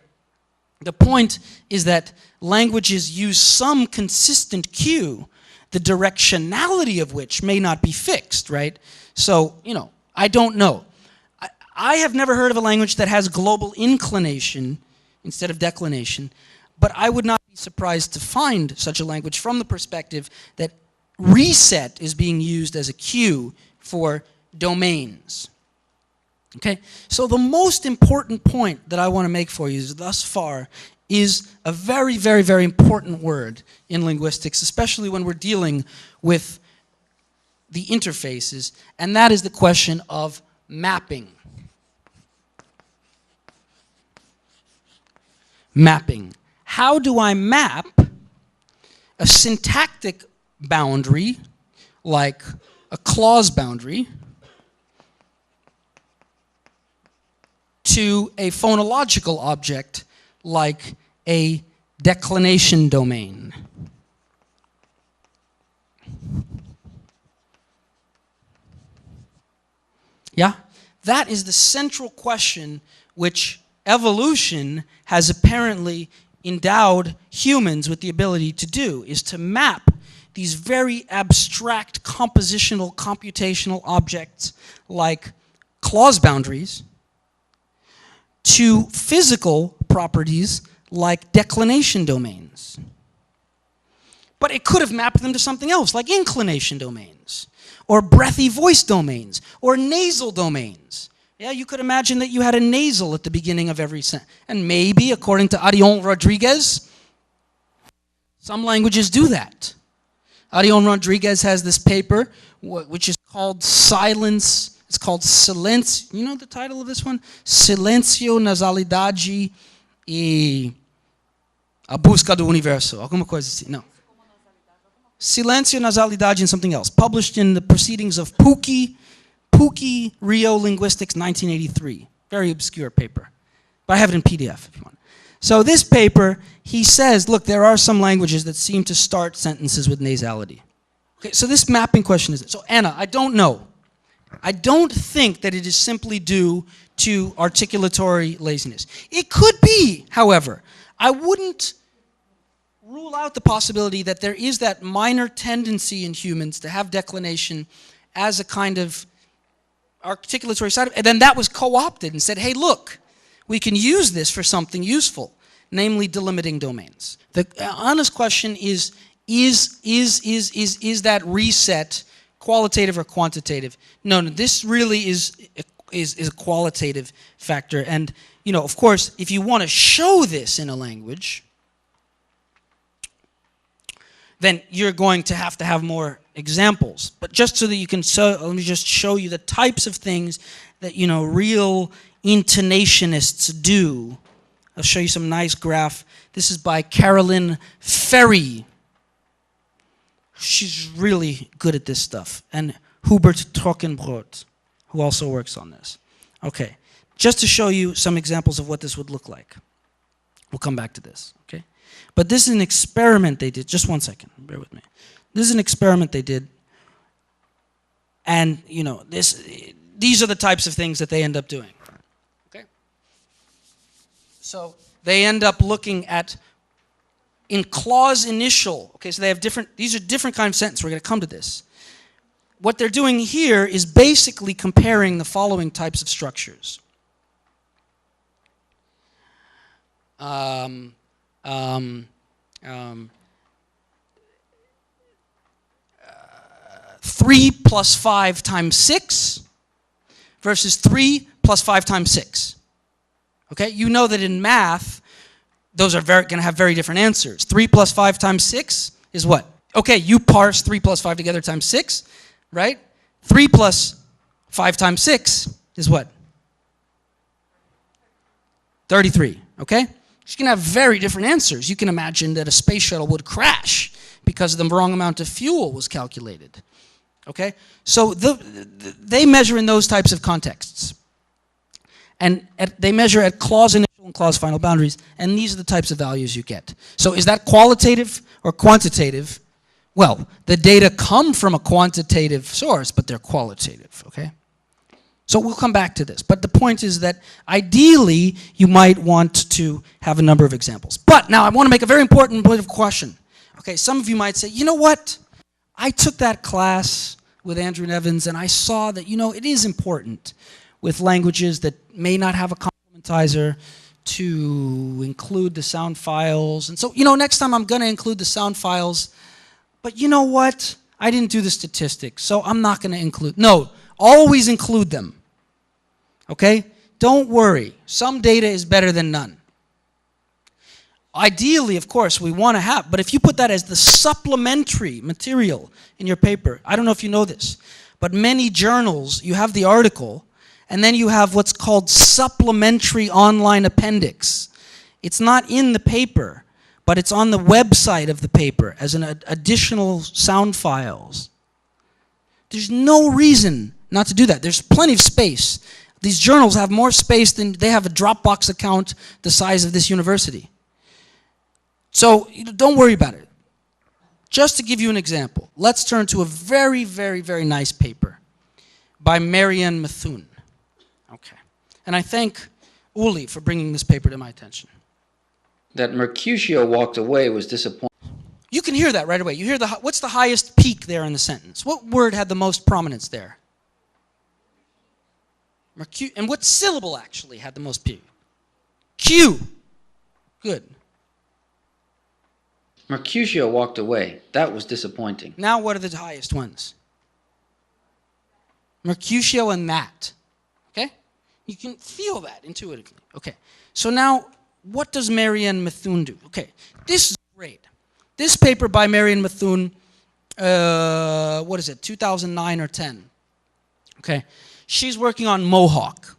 The point is that languages use some consistent cue, the directionality of which may not be fixed, right? So, you know, I don't know. I have never heard of a language that has global inclination instead of declination, but I would not be surprised to find such a language from the perspective that reset is being used as a cue for domains. Okay, so the most important point that I want to make for you thus far is a very, very, very important word in linguistics, especially when we're dealing with the interfaces, and that is the question of mapping. Mapping. How do I map a syntactic boundary, like a clause boundary, to a phonological object like a declination domain? Yeah? That is the central question which evolution has apparently endowed humans with the ability to do, is to map these very abstract compositional, computational objects like clause boundaries to physical properties like declination domains. But it could have mapped them to something else, like inclination domains, or breathy voice domains, or nasal domains. Yeah, you could imagine that you had a nasal at the beginning of every sentence. And maybe, according to Arion Rodriguez, some languages do that. Arion Rodriguez has this paper, which is called Silence. It's called Silêncio. You know the title of this one? Silêncio, Nasalidade e a Busca do Universo. Alguma coisa assim. No. Silêncio, Nasalidade and something else. Published in the Proceedings of Pucci, Rio Linguistics, 1983. Very obscure paper. But I have it in PDF if you want. So this paper, he says, look, there are some languages that seem to start sentences with nasality. Okay, so this mapping question is, so Anna, I don't know. I don't think that it is simply due to articulatory laziness. It could be, however. I wouldn't rule out the possibility that there is that minor tendency in humans to have declination as a kind of articulatory side, and then that was co-opted and said, hey, look, we can use this for something useful, namely delimiting domains. The honest question is that reset qualitative or quantitative? No, this really is a qualitative factor. And, you know, of course, if you want to show this in a language, then you're going to have more examples. But just so that you can, let me just show you the types of things that, you know, real intonationists do. I'll show you some nice graph. This is by Carolyn Ferry. She's really good at this stuff. And Hubert Trockenbrot, who also works on this. Okay, just to show you some examples of what this would look like. We'll come back to this, okay? But this is an experiment they did. Just one second, bear with me. This is an experiment they did. And, you know, these are the types of things that they end up doing. Okay? So they end up looking at, in clause initial, okay, so they have these are different kinds of sentences. We're going to come to this. What they're doing here is basically comparing the following types of structures. Three plus 5 times 6 versus 3 plus 5 times 6. Okay, you know that in math, those are going to have very different answers. 3 plus 5 times 6 is what? Okay, you parse 3 plus 5 together times 6, right? 3 plus 5 times 6 is what? 33, okay? You can have very different answers. You can imagine that a space shuttle would crash because the wrong amount of fuel was calculated. Okay? So they measure in those types of contexts. And they measure at clause initial and clause final boundaries, and these are the types of values you get. So is that qualitative or quantitative? Well, the data come from a quantitative source, but they're qualitative, okay? So we'll come back to this. But the point is that ideally, you might want to have a number of examples. But now I want to make a very important point of question. Okay, some of you might say, you know what? I took that class with Andrew Nevins, and I saw that, you know, it is important with languages that may not have a complementizer to include the sound files. And so, you know, next time I'm going to include the sound files. But you know what? I didn't do the statistics, so I'm not going to include. No, always include them. Okay? Don't worry. Some data is better than none. Ideally, of course, we want to have, but if you put that as the supplementary material in your paper, I don't know if you know this, but many journals, you have the article, and then you have what's called supplementary online appendix. It's not in the paper, but it's on the website of the paper as an additional sound files. There's no reason not to do that. There's plenty of space. These journals have more space than they have a Dropbox account the size of this university. So don't worry about it. Just to give you an example, let's turn to a very, very, very nice paper by Marianne Mithun. Okay. And I thank Uli for bringing this paper to my attention. That Mercutio walked away was disappointing. You can hear that right away. You hear what's the highest peak there in the sentence? What word had the most prominence there? And what syllable actually had the most peak? Q. Good. Mercutio walked away. That was disappointing. Now what are the highest ones? Mercutio and that. Okay? You can feel that intuitively. Okay. So now, what does Marianne Mithun do? Okay. This is great. This paper by Marianne Mithun, what is it, 2009 or 10? Okay. She's working on Mohawk.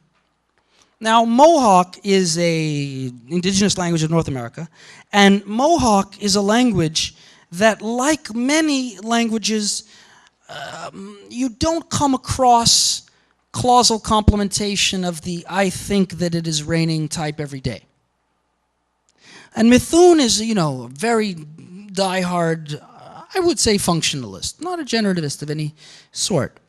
Now, Mohawk is an indigenous language of North America, and Mohawk is a language that, like many languages, you don't come across clausal complementation of the I think that it is raining type every day. And Mithun is, you know, a very diehard, I would say functionalist, not a generativist of any sort.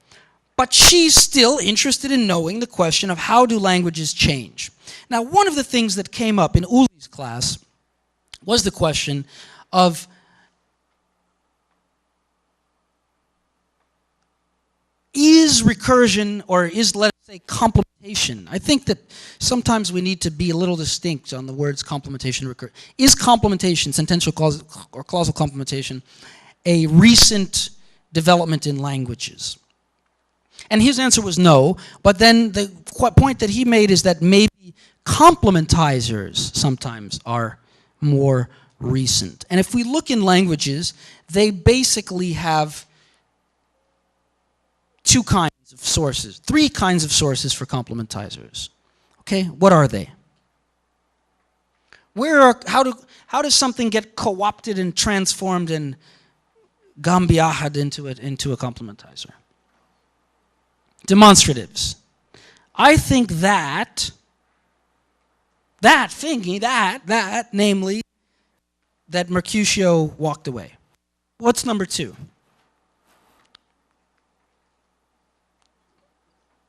But she's still interested in knowing the question of how do languages change. Now, one of the things that came up in Uli's class was the question of is recursion, or is, let's say, complementation. I think that sometimes we need to be a little distinct on the words complementation and recursion. Is complementation, sentential or clausal complementation, a recent development in languages? And his answer was no, but then the point that he made is that maybe complementizers sometimes are more recent. And if we look in languages, they basically have two kinds of sources, three kinds of sources for complementizers. Okay, what are they? How does something get co-opted and transformed and gambiahad into a complementizer? Demonstratives. I think namely, that Mercutio walked away. What's number two?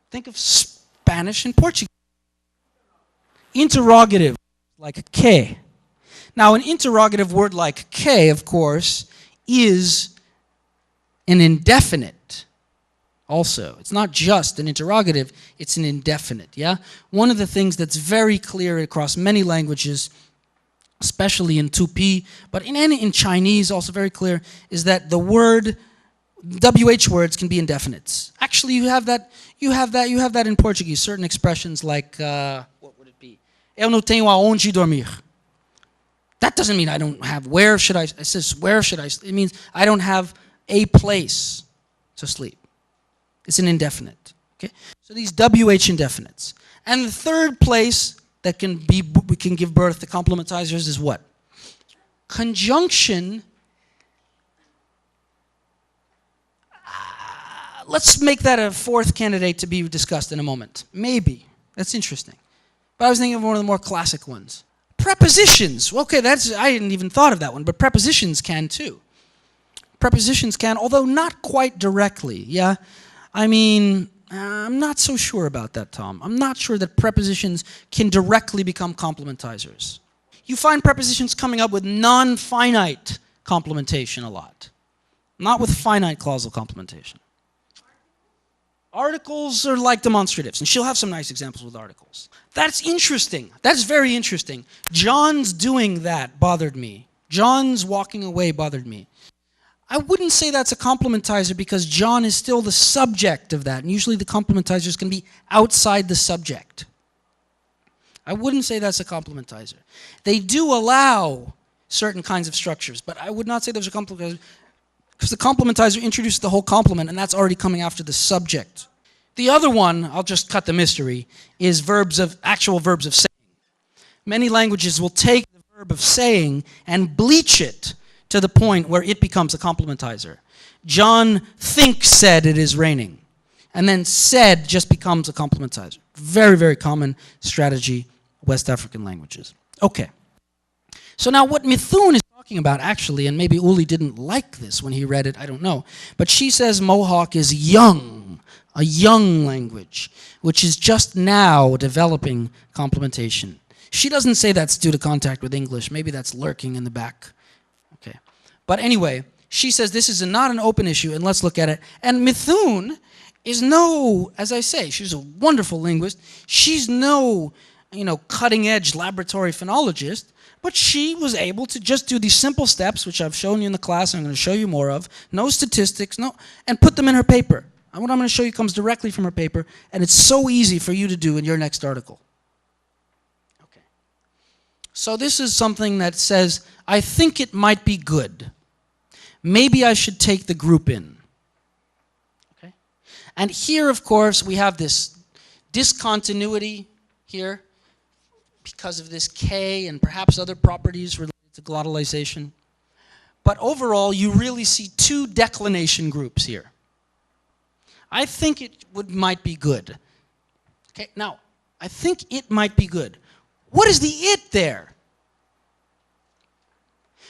Think of Spanish and Portuguese. Interrogative, like que. Now, an interrogative word like que, of course, is an indefinite also. It's not just an interrogative, it's an indefinite, yeah? One of the things that's very clear across many languages, especially in Tupi, but in Chinese also very clear, is that the word, WH words can be indefinites. Actually, you have that in Portuguese, certain expressions like, what would it be? Eu não tenho aonde dormir. That doesn't mean I don't have, where should I, it says where should I, it means I don't have a place to sleep. It's an indefinite, okay? So these WH indefinites. And the third place that can give birth to complementizers is what? Conjunction. Let's make that a fourth candidate to be discussed in a moment. Maybe. That's interesting. But I was thinking of one of the more classic ones. Prepositions. Okay, I hadn't even thought of that one, but prepositions can too. Prepositions can, although not quite directly, yeah? I mean, I'm not so sure about that, Tom. I'm not sure that prepositions can directly become complementizers. You find prepositions coming up with non-finite complementation a lot, not with finite clausal complementation. Articles are like demonstratives, and she'll have some nice examples with articles. That's interesting. That's very interesting. John's doing that bothered me. John's walking away bothered me. I wouldn't say that's a complementizer because John is still the subject of that, and usually the complementizers can be outside the subject. I wouldn't say that's a complementizer. They do allow certain kinds of structures, but I would not say those are complementizers because the complementizer introduces the whole complement, and that's already coming after the subject. The other one, I'll just cut the mystery, is actual verbs of saying. Many languages will take the verb of saying and bleach it to the point where it becomes a complementizer. John thinks said it is raining, and then said just becomes a complementizer. Very, very common strategy, West African languages. Okay. So now what Mithun is talking about actually, and maybe Uli didn't like this when he read it, I don't know, but she says Mohawk is young, a young language, which is just now developing complementation. She doesn't say that's due to contact with English. Maybe that's lurking in the back. Okay. But anyway, she says this is not an open issue, and let's look at it. And Mithun is as I say, she's a wonderful linguist. She's no, cutting-edge laboratory phonologist, but she was able to just do these simple steps, which I've shown you in the class, and I'm going to show you more of, no statistics, and put them in her paper. And what I'm going to show you comes directly from her paper, and it's so easy for you to do in your next article. Okay. So this is something that says, I think it might be good. Maybe I should take the group in. Okay. And here, of course, we have this discontinuity here because of this K and perhaps other properties related to glottalization. But overall, you really see two declination groups here. I think it might be good. Okay, now, I think it might be good. What is the it there?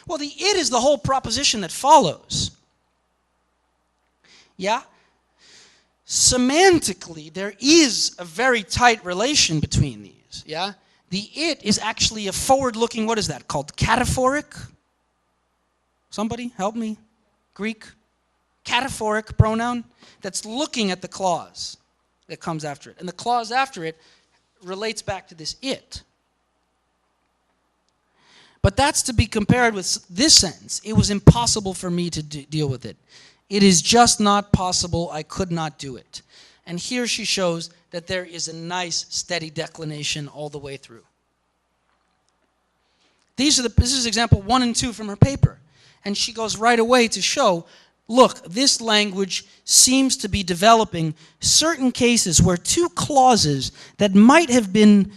Well, the it is the whole proposition that follows. Yeah? Semantically, there is a very tight relation between these. Yeah? The it is actually a forward-looking, what is that called? Cataphoric? Somebody help me? Greek? Cataphoric pronoun that's looking at the clause that comes after it. And the clause after it relates back to this it. But that's to be compared with this sentence. It was impossible for me to deal with it. It is just not possible. I could not do it. And here she shows that there is a nice steady declination all the way through. This is example 1 and 2 from her paper. And she goes right away to show, look, this language seems to be developing certain cases where two clauses that might have been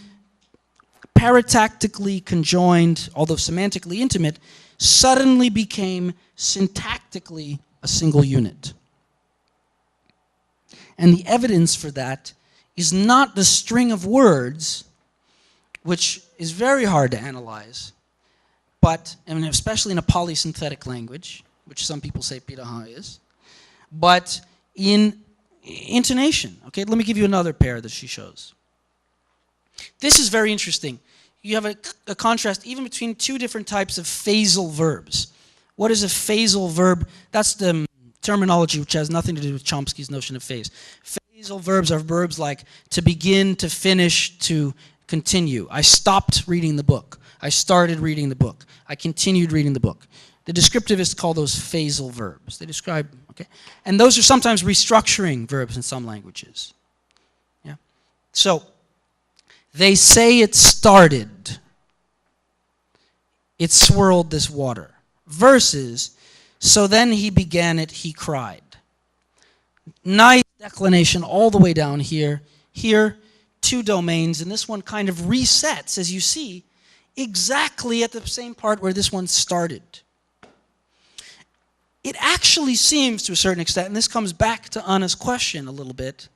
paratactically conjoined, although semantically intimate, suddenly became syntactically a single unit. And the evidence for that is not the string of words, which is very hard to analyze, but, and especially in a polysynthetic language, which some people say Piraha is, but in intonation. Okay, let me give you another pair that she shows. This is very interesting. You have a contrast even between two different types of phrasal verbs. What is a phrasal verb? That's the terminology which has nothing to do with Chomsky's notion of phase. Phrasal verbs are verbs like to begin, to finish, to continue. I stopped reading the book. I started reading the book. I continued reading the book. The descriptivists call those phrasal verbs. They describe, okay? And those are sometimes restructuring verbs in some languages. Yeah? So, they say it started. It swirled this water. Versus, so then he began it, he cried. Nice declination all the way down here. Here, two domains, and this one kind of resets, as you see, exactly at the same part where this one started. It actually seems, to a certain extent, and this comes back to Anna's question a little bit,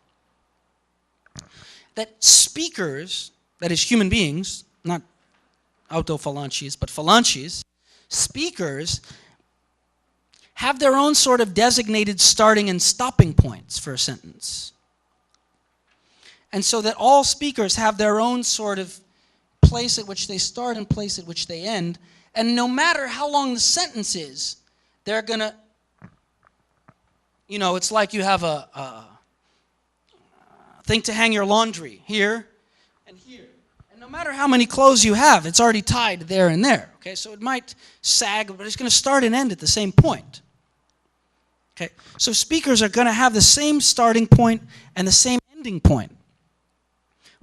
that speakers, that is human beings, not autophalanges, but phalanges, speakers have their own sort of designated starting and stopping points for a sentence. And so that all speakers have their own sort of place at which they start and place at which they end. And no matter how long the sentence is, they're going to, it's like you have a thing to hang your laundry here and here. And no matter how many clothes you have, it's already tied there and there. Okay, so it might sag, but it's going to start and end at the same point. Okay, so speakers are going to have the same starting point and the same ending point.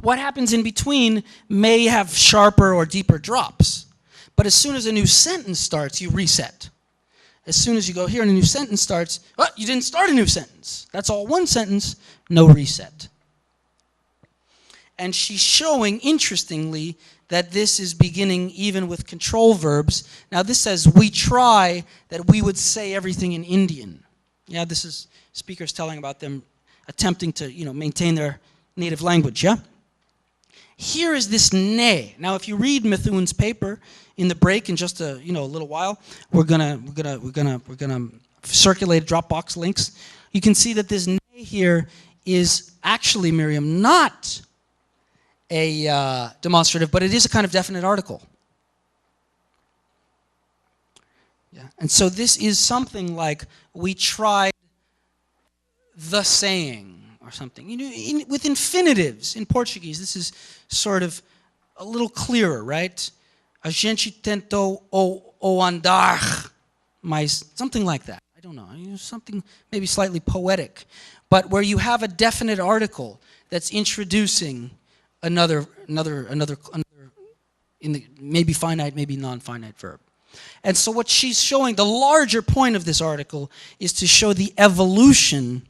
What happens in between may have sharper or deeper drops. But as soon as a new sentence starts, you reset. As soon as you go here and a new sentence starts, you didn't start a new sentence. That's all one sentence, no reset. And she's showing, interestingly, that this is beginning even with control verbs. Now this says, we try that we would say everything in Indian. Yeah, this is speakers telling about them attempting to, maintain their native language, yeah? Here is this ne. Now, if you read Mithun's paper in the break in just a little while, we're gonna circulate Dropbox links. You can see that this ne here is actually, Miriam, not a demonstrative, but it is a kind of definite article. Yeah, and so this is something like we tried the saying. Or something. With infinitives in Portuguese, this is sort of a little clearer, right? A gente tentou o andar, mas something like that. I don't know. Something maybe slightly poetic, but where you have a definite article that's introducing another in the maybe finite, maybe non-finite verb. And so what she's showing, the larger point of this article, is to show the evolution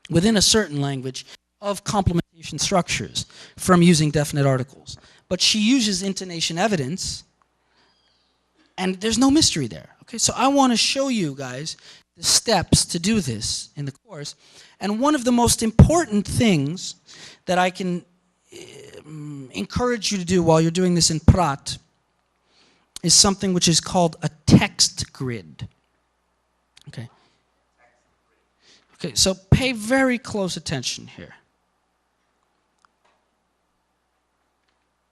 within a certain language of complementation structures from using definite articles. But she uses intonation evidence, and there's no mystery there. Okay, so I want to show you guys the steps to do this in the course. And one of the most important things that I can encourage you to do while you're doing this in Prat is something which is called a text grid. Okay. Okay, so pay very close attention here.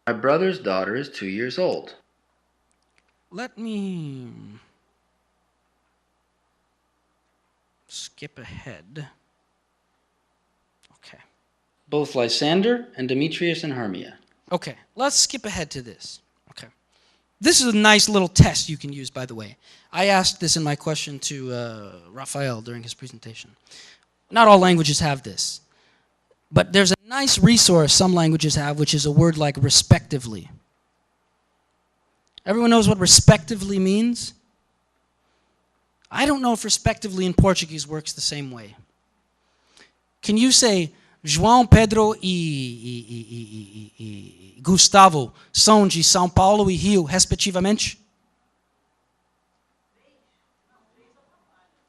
My brother's daughter is 2 years old. Let me skip ahead. Okay. Both Lysander and Demetrius and Hermia. Okay, let's skip ahead to this. Okay. This is a nice little test you can use, by the way. I asked this in my question to Raphael during his presentation. Not all languages have this. But there's a nice resource some languages have, which is a word like respectively. Everyone knows what respectively means? I don't know if respectively in Portuguese works the same way. Can you say, João Pedro e Gustavo são de São Paulo e Rio, respectivamente?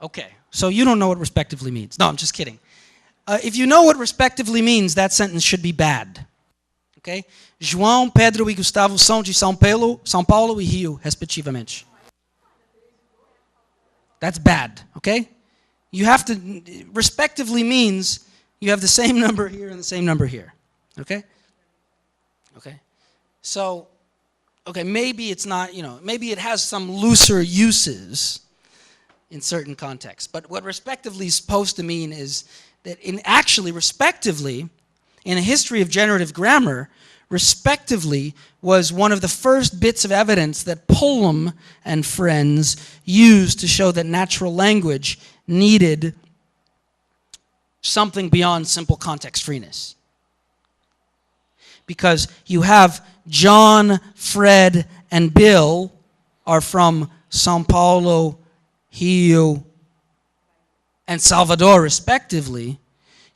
Okay, so you don't know what respectively means. No, I'm just kidding. If you know what respectively means, that sentence should be bad. Okay? João, Pedro e Gustavo são de São Paulo e Rio, respectivamente. That's bad, okay? You have to, respectively means you have the same number here and the same number here, okay? Okay? So, okay, maybe it's not, maybe it has some looser uses in certain contexts. But what respectively is supposed to mean is that actually, respectively, in a history of generative grammar, respectively was one of the first bits of evidence that Pullum and friends used to show that natural language needed something beyond simple context freeness. Because you have John, Fred, and Bill are from São Paulo, Rio, and Salvador, respectively.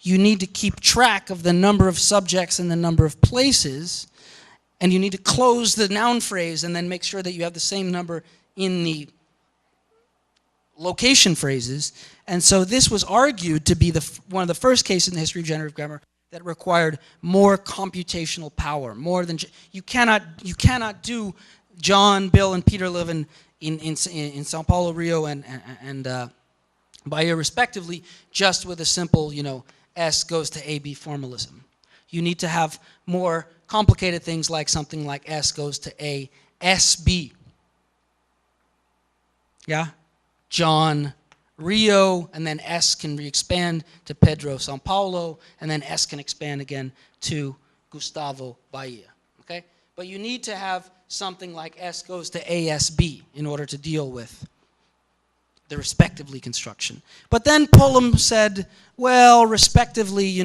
you need to keep track of the number of subjects and the number of places, and you need to close the noun phrase and then make sure that you have the same number in the location phrases. And so this was argued to be one of the first cases in the history of generative grammar that required more computational power, more than you cannot do John, Bill, and Peter live in Sao Paulo, Rio, and Bahia respectively, just with a simple, S goes to AB formalism. You need to have more complicated things like something like S goes to A, SB. Yeah? John, Rio, and then S can re-expand to Pedro, Sao Paulo, and then S can expand again to Gustavo, Bahia. Okay? But you need to have something like S goes to ASB in order to deal with the respectively construction. But then Pullum said, well, respectively,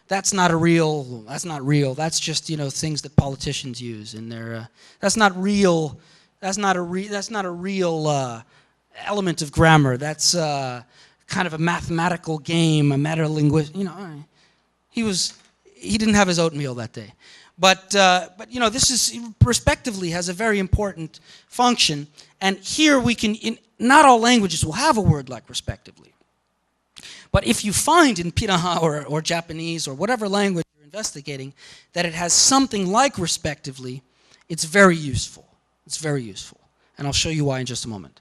that's not real. That's just, things that politicians use in their, that's not real. That's not a real element of grammar. That's kind of a mathematical game, a meta-linguistic, he didn't have his oatmeal that day. But this is, respectively, has a very important function. And here we can, not all languages will have a word like respectively. But if you find in Piraha or Japanese or whatever language you're investigating that it has something like respectively, it's very useful. It's very useful. And I'll show you why in just a moment.